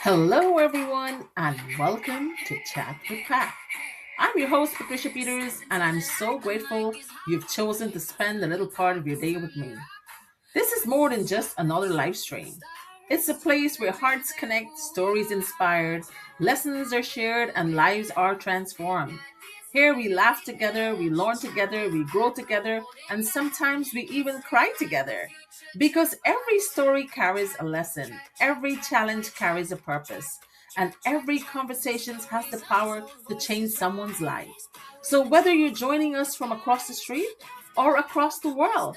Hello, everyone, and welcome to Chat with Pat. I'm your host, Patricia Peters, and I'm so grateful you've chosen to spend a little part of your day with me. This is more than just another live stream. It's a place where hearts connect, stories inspired, lessons are shared, and lives are transformed. Here we laugh together, we learn together, we grow together, and sometimes we even cry together. Because every story carries a lesson, every challenge carries a purpose, and every conversation has the power to change someone's life. So whether you're joining us from across the street or across the world,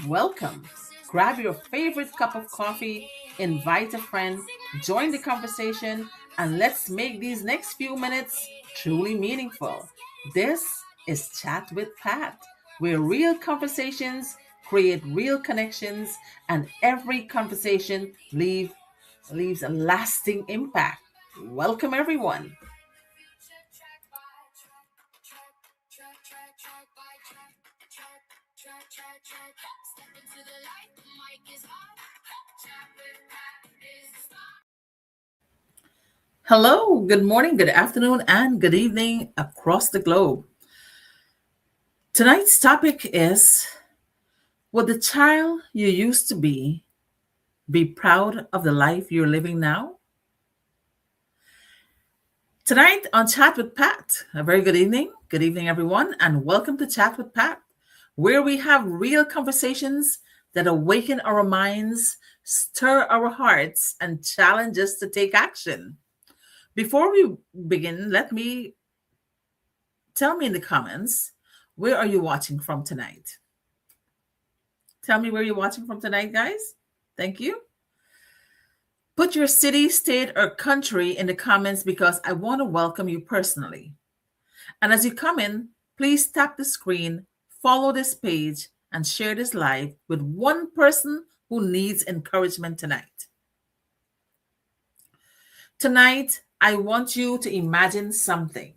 welcome. Grab your favorite cup of coffee, invite a friend, join the conversation, and let's make these next few minutes truly meaningful. This is Chat with Pat, where real conversations create real connections, and every conversation leaves a lasting impact. Welcome, everyone. Hello, good morning, good afternoon, and good evening across the globe. Tonight's topic is: would the child you used to be proud of the life you're living now? Tonight on Chat with Pat, a very good evening. Good evening, everyone, and welcome to Chat with Pat, where we have real conversations that awaken our minds, stir our hearts, and challenge us to take action. Before we begin, let me tell me in the comments, where are you watching from tonight? Tell me where you're watching from tonight, guys. Thank you. Put your city, state, or country in the comments because I want to welcome you personally. And as you come in, please tap the screen, follow this page, and share this live with one person who needs encouragement tonight. Tonight, I want you to imagine something.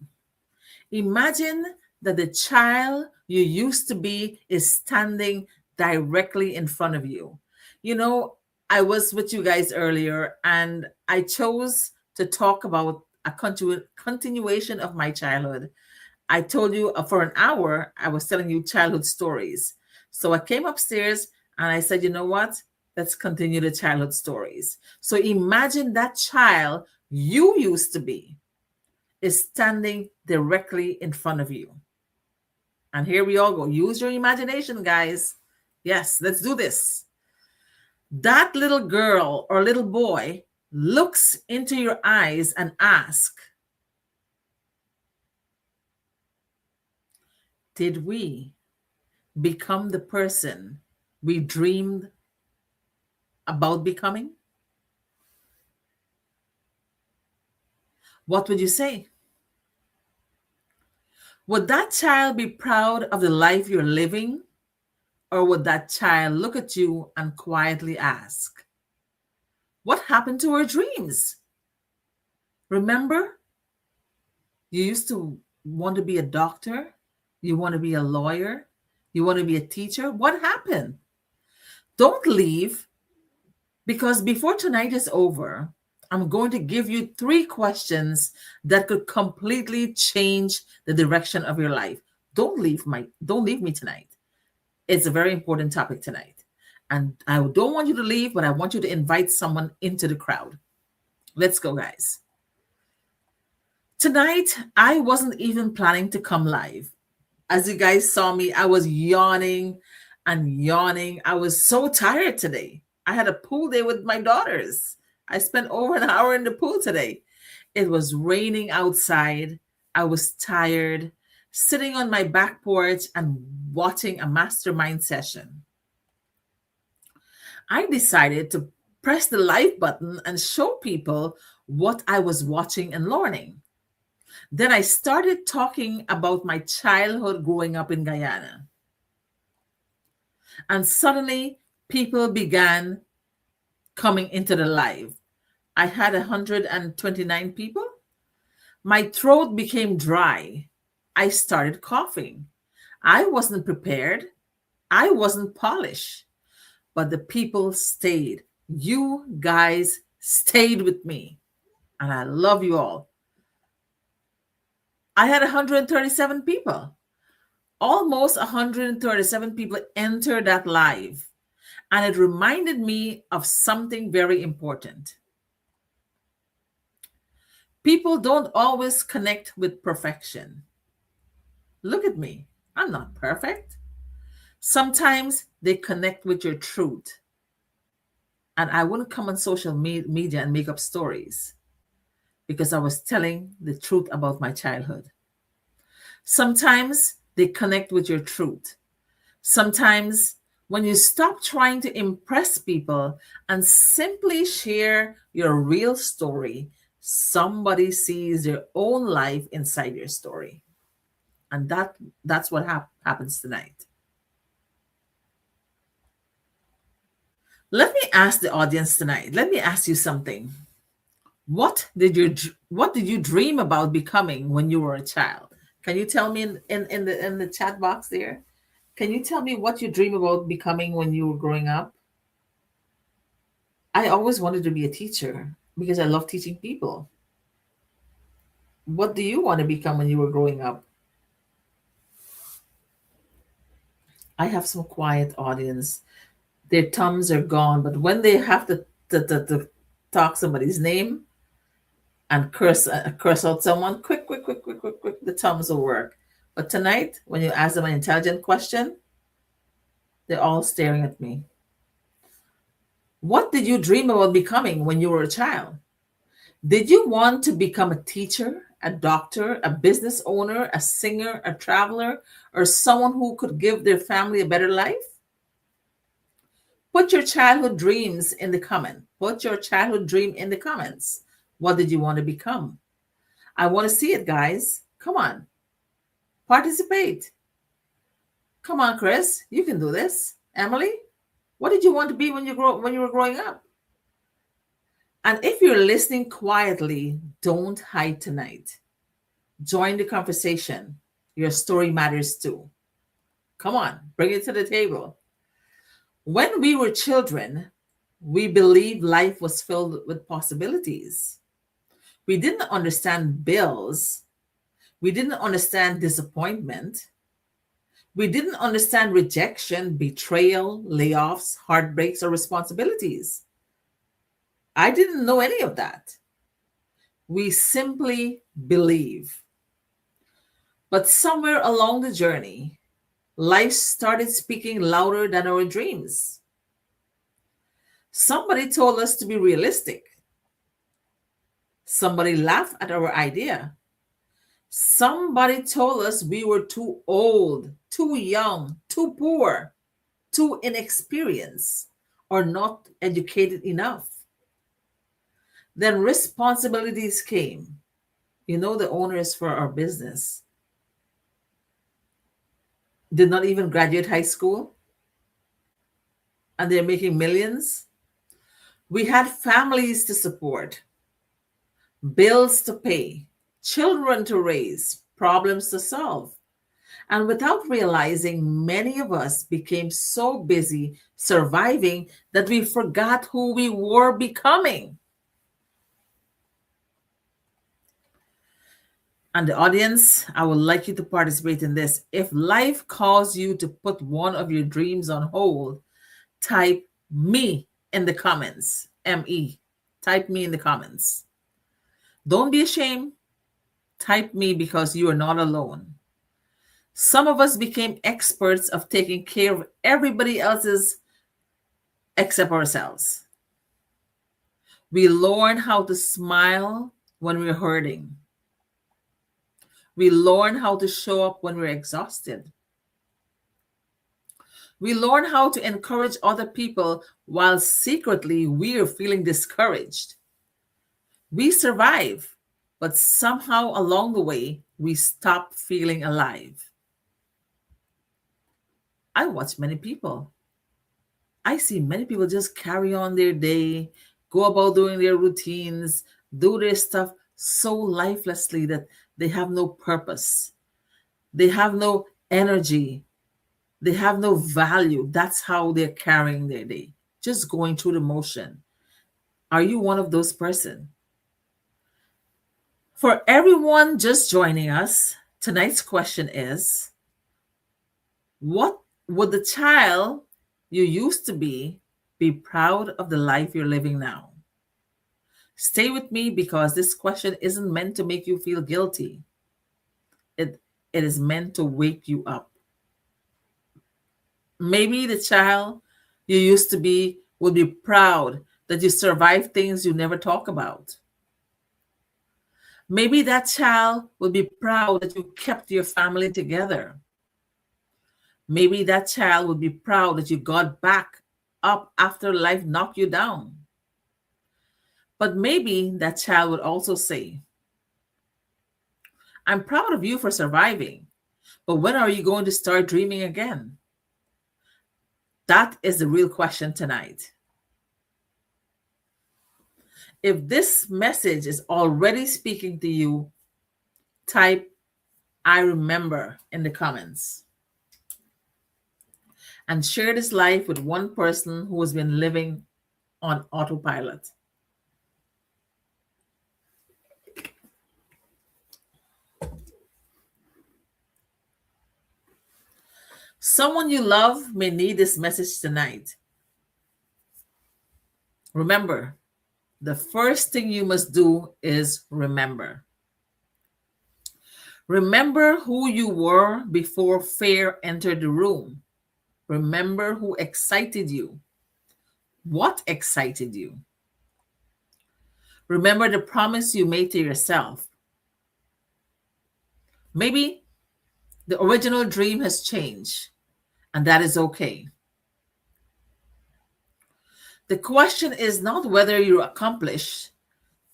Imagine that the child you used to be is standing directly in front of you. You know, I was with you guys earlier and I chose to talk about a continuation of my childhood. I told you for an hour, I was telling you childhood stories. So I came upstairs and I said, you know what? Let's continue the childhood stories. So imagine that child you used to be is standing directly in front of you. And here we all go. Use your imagination, guys. Yes, let's do this. That little girl or little boy looks into your eyes and asks, did we become the person we dreamed about becoming? What would you say? Would that child be proud of the life you're living? Or would that child look at you and quietly ask, what happened to our dreams? Remember, you used to want to be a doctor, you want to be a lawyer, you want to be a teacher. What happened? Don't leave, because before tonight is over, I'm going to give you 3 questions that could completely change the direction of your life. Don't leave me tonight. It's a very important topic tonight. And I don't want you to leave, but I want you to invite someone into the crowd. Let's go, guys. Tonight, I wasn't even planning to come live. As you guys saw me, I was yawning and yawning. I was so tired today. I had a pool day with my daughters. I spent over an hour in the pool today. It was raining outside. I was tired, sitting on my back porch and watching a mastermind session. I decided to press the live button and show people what I was watching and learning. Then I started talking about my childhood growing up in Guyana. And suddenly, people began coming into the live. I had 129 people. My throat became dry. I started coughing. I wasn't prepared. I wasn't polished. But the people stayed. You guys stayed with me. And I love you all. I had 137 people. Almost 137 people entered that live. And it reminded me of something very important. People don't always connect with perfection. Look at me. I'm not perfect. Sometimes they connect with your truth. And I wouldn't come on social media and make up stories because I was telling the truth about my childhood. Sometimes they connect with your truth. Sometimes when you stop trying to impress people and simply share your real story, somebody sees their own life inside your story. And that's what happens tonight. Let me ask the audience tonight. Let me ask you something. What did you dream about becoming when you were a child? Can you tell me in the chat box there? Can you tell me what you dream about becoming when you were growing up? I always wanted to be a teacher because I love teaching people. What do you want to become when you were growing up? I have some quiet audience. Their thumbs are gone, but when they have to talk somebody's name and curse out someone, quick, the thumbs will work. But tonight, when you ask them an intelligent question, they're all staring at me. What did you dream about becoming when you were a child? Did you want to become a teacher, a doctor, a business owner, a singer, a traveler, or someone who could give their family a better life? Put your childhood dreams in the comment. Put your childhood dream in the comments. What did you want to become? I want to see it, guys. Come on. Participate. Come on, Chris. You can do this. Emily, what did you want to be when you were growing up? And if you're listening quietly, don't hide tonight. Join the conversation. Your story matters too. Come on, bring it to the table. When we were children, we believed life was filled with possibilities. We didn't understand bills. We didn't understand disappointment. We didn't understand rejection, betrayal, layoffs, heartbreaks, or responsibilities. I didn't know any of that. We simply believe. But somewhere along the journey, life started speaking louder than our dreams. Somebody told us to be realistic. Somebody laughed at our idea. Somebody told us we were too old, too young, too poor, too inexperienced, or not educated enough. Then responsibilities came. You know, the owners for our business did not even graduate high school and they're making millions. We had families to support, bills to pay, children to raise, problems to solve. And without realizing, many of us became so busy surviving that we forgot who we were becoming. And the audience, I would like you to participate in this. If life calls you to put one of your dreams on hold, type me in the comments. M-E. Type me in the comments. Don't be ashamed. Type me because you are not alone. Some of us became experts of taking care of everybody else's except ourselves. We learn how to smile when we're hurting. We learn how to show up when we're exhausted. We learn how to encourage other people while secretly we're feeling discouraged. We survive, but somehow along the way, we stop feeling alive. I watch many people. I see many people just carry on their day, go about doing their routines, do their stuff so lifelessly that they have no purpose. They have no energy. They have no value. That's how they're carrying their day, just going through the motion. Are you one of those person? For everyone just joining us, tonight's question is, what would the child you used to be proud of the life you're living now? Stay with me because this question isn't meant to make you feel guilty. It is meant to wake you up. Maybe the child you used to be would be proud that you survived things you never talk about. Maybe that child would be proud that you kept your family together. Maybe that child would be proud that you got back up after life knocked you down. But maybe that child would also say, I'm proud of you for surviving, but when are you going to start dreaming again? That is the real question tonight. If this message is already speaking to you, type I remember in the comments and share this life with one person who has been living on autopilot. Someone you love may need this message tonight. Remember, the first thing you must do is remember. Remember who you were before fear entered the room. Remember who excited you. What excited you? Remember the promise you made to yourself. Maybe the original dream has changed, and that is okay. The question is not whether you accomplish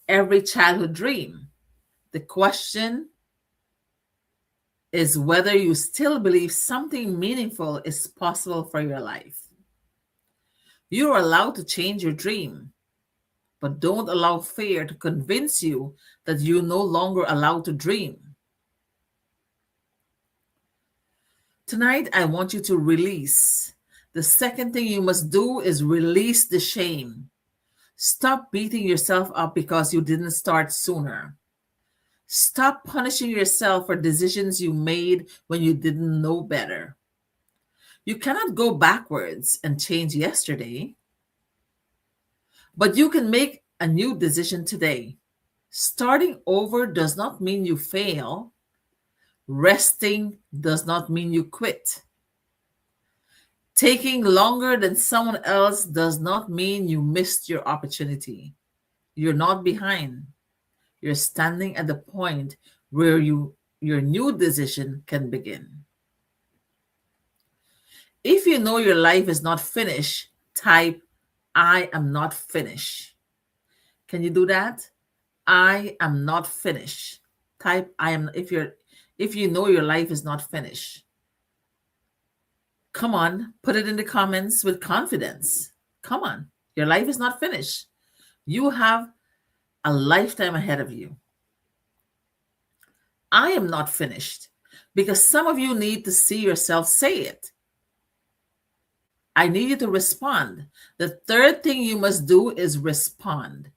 every childhood dream. The question is whether you still believe something meaningful is possible for your life. You are allowed to change your dream, but don't allow fear to convince you that you're no longer allowed to dream. Tonight, I want you to release. The second thing you must do is release the shame. Stop beating yourself up because you didn't start sooner. Stop punishing yourself for decisions you made when you didn't know better. You cannot go backwards and change yesterday, but you can make a new decision today. Starting over does not mean you fail. Resting does not mean you quit. Taking longer than someone else does not mean you missed your opportunity. You're not behind. You're standing at the point where your new decision can begin. If you know your life is not finished, type I am not finished. Can you do that? I am not finished. Type I am if you know your life is not finished. Come on, put it in the comments with confidence. Come on, your life is not finished. You have a lifetime ahead of you. I am not finished because some of you need to see yourself say it. I need you to respond. The third thing you must do is respond.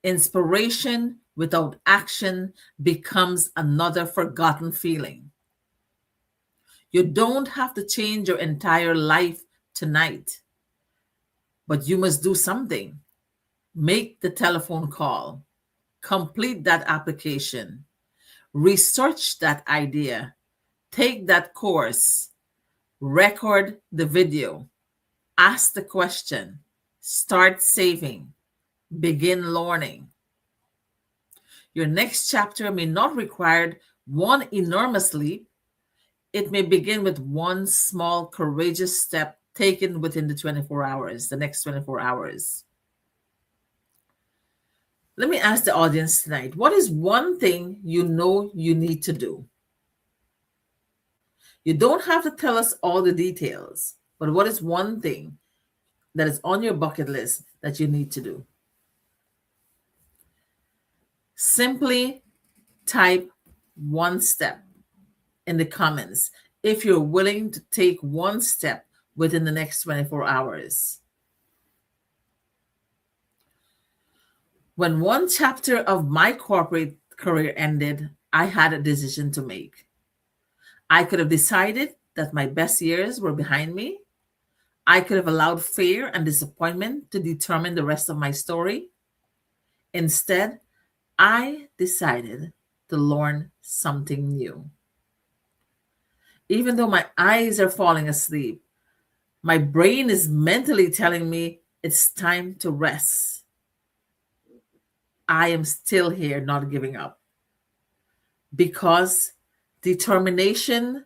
Inspiration without action becomes another forgotten feeling. You don't have to change your entire life tonight, but you must do something. Make the telephone call, complete that application, research that idea, take that course, record the video, ask the question, start saving, begin learning. Your next chapter may not require one enormous leap. It may begin with one small, courageous step taken within the 24 hours, the next 24 hours. Let me ask the audience tonight, what is one thing you know you need to do? You don't have to tell us all the details, but what is one thing that is on your bucket list that you need to do? Simply type one step in the comments if you're willing to take one step within the next 24 hours. When one chapter of my corporate career ended, I had a decision to make. I could have decided that my best years were behind me. I could have allowed fear and disappointment to determine the rest of my story. Instead, I decided to learn something new. Even though my eyes are falling asleep, my brain is mentally telling me it's time to rest. I am still here, not giving up, because determination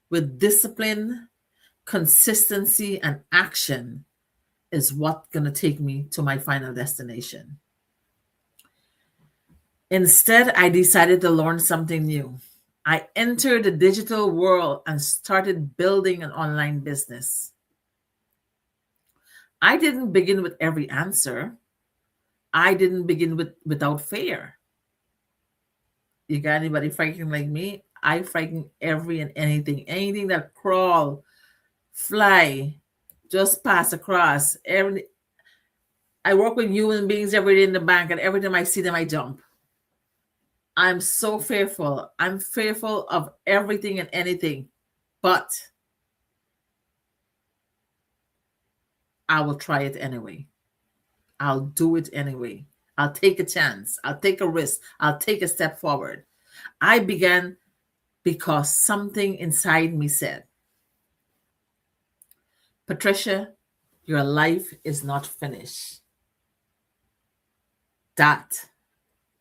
with discipline, consistency, and action is what's going to take me to my final destination. Instead, I decided to learn something new. I entered the digital world and started building an online business. I didn't begin with every answer. I didn't begin without fear. You got anybody frightened like me? I frighten every and anything that crawl, fly, just pass across. I work with human beings every day in the bank, and every time I see them, I jump. I'm so fearful. I'm fearful of everything and anything, but I will try it anyway. I'll do it anyway. I'll take a chance. I'll take a risk. I'll take a step forward. I began because something inside me said, Patricia, your life is not finished. That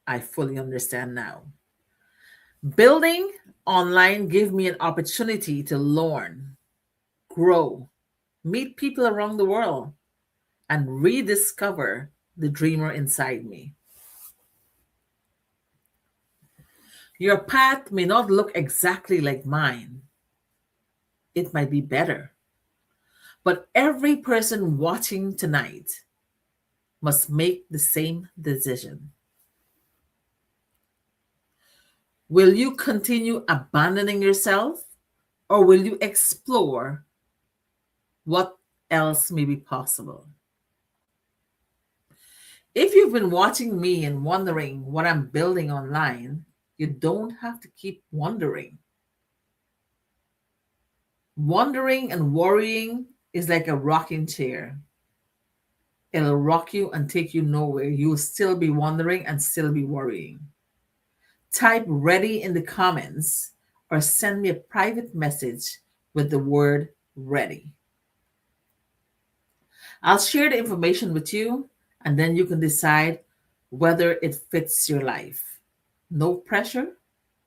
I fully understand now. Building online gave me an opportunity to learn, grow, meet people around the world, and rediscover the dreamer inside me. Your path may not look exactly like mine. It might be better. But every person watching tonight must make the same decision. Will you continue abandoning yourself, or will you explore what else may be possible? If you've been watching me and wondering what I'm building online, you don't have to keep wondering. Wondering and worrying is like a rocking chair. It'll rock you and take you nowhere. You'll still be wondering and still be worrying. Type ready in the comments or send me a private message with the word ready. I'll share the information with you, and then you can decide whether it fits your life. No pressure,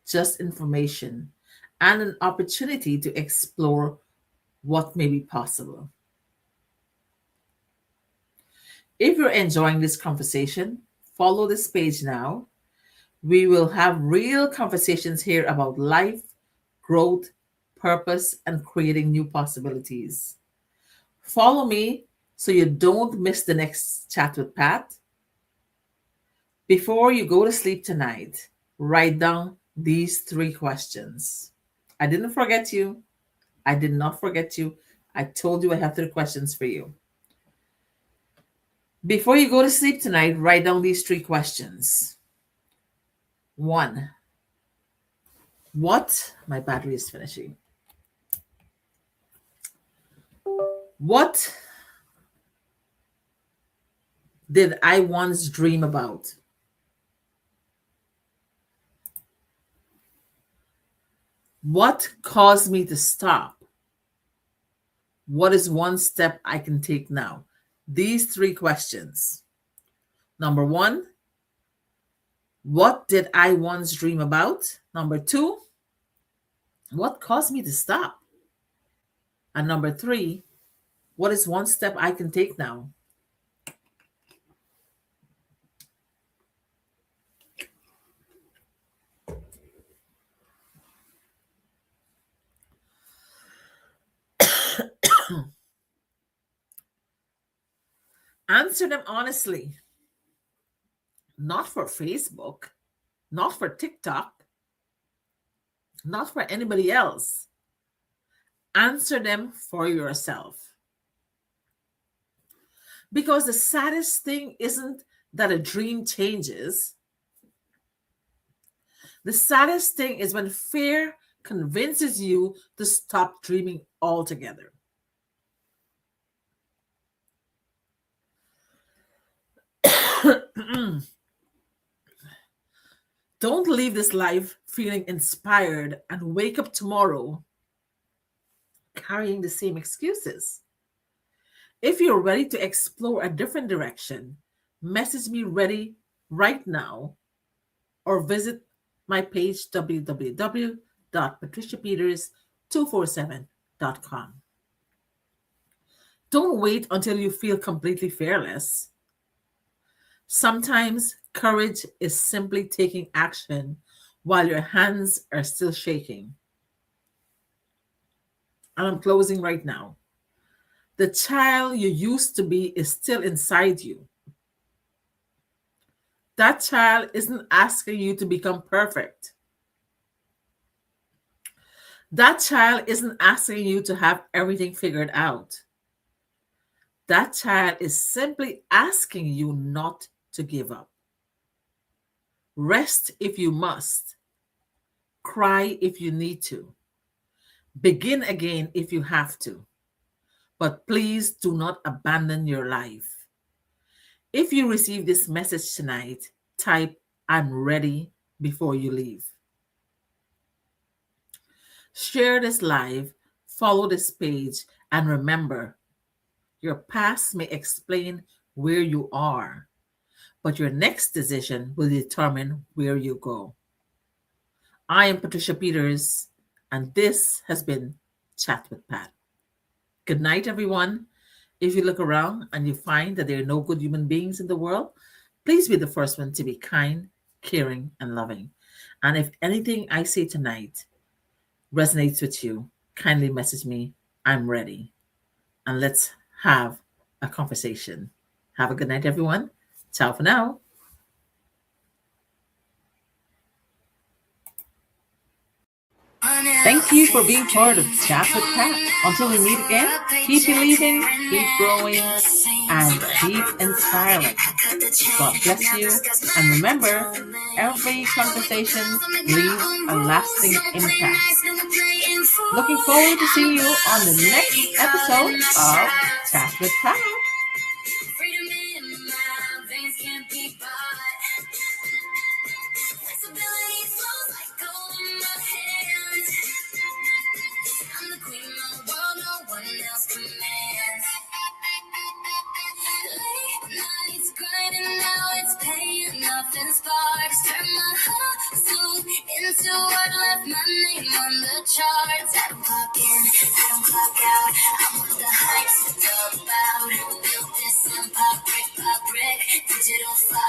just information and an opportunity to explore what may be possible. If you're enjoying this conversation, follow this page now. We will have real conversations here about life, growth, purpose, and creating new possibilities. Follow me so you don't miss the next chat with Pat. Before you go to sleep tonight, write down these 3 questions. I didn't forget you. I did not forget you. I told you I have 3 questions for you. Before you go to sleep tonight, write down these 3 questions. 1. My battery is finishing. What did I once dream about? What caused me to stop? What is one step I can take now? These 3 questions. Number 1, what did I once dream about? Number 2, what caused me to stop? And number 3, what is one step I can take now? Answer them honestly. Not for Facebook, not for TikTok, not for anybody else. Answer them for yourself. Because the saddest thing isn't that a dream changes, the saddest thing is when fear convinces you to stop dreaming altogether. Don't leave this life feeling inspired and wake up tomorrow carrying the same excuses. If you're ready to explore a different direction, message me ready right now or visit my page www.patriciapeters247.com. Don't wait until you feel completely fearless. Sometimes courage is simply taking action while your hands are still shaking. And I'm closing right now. The child you used to be is still inside you. That child isn't asking you to become perfect. That child isn't asking you to have everything figured out. That child is simply asking you not to give up. Rest if you must. Cry if you need to. Begin again if you have to. But please do not abandon your life. If you receive this message tonight, type "I'm ready" before you leave. Share this live, follow this page, and remember, your past may explain where you are, but your next decision will determine where you go. I am Patricia Peters, and this has been Chat with Pat. Good night, everyone. If you look around and you find that there are no good human beings in the world, please be the first one to be kind, caring, and loving. And if anything I say tonight resonates with you, kindly message me. I'm ready. And let's have a conversation. Have a good night, everyone. Ciao for now. Thank you for being part of Chat with Pat. Until we meet again, keep believing, keep growing, and keep inspiring. God bless you. And remember, every conversation leaves a lasting impact. Looking forward to seeing you on the next episode of Chat with Pat. Freedom in my veins can't be bought. Flexibility flows like gold in my hands. I'm the queen of the world, no one else commands. Late nights grinding, now it's paying off in sparks. Turn my hustle into what left my name on the charts. I don't clock in, I don't clock out. I'm what the hype's all about. Built this empire brick by brick, digital fire.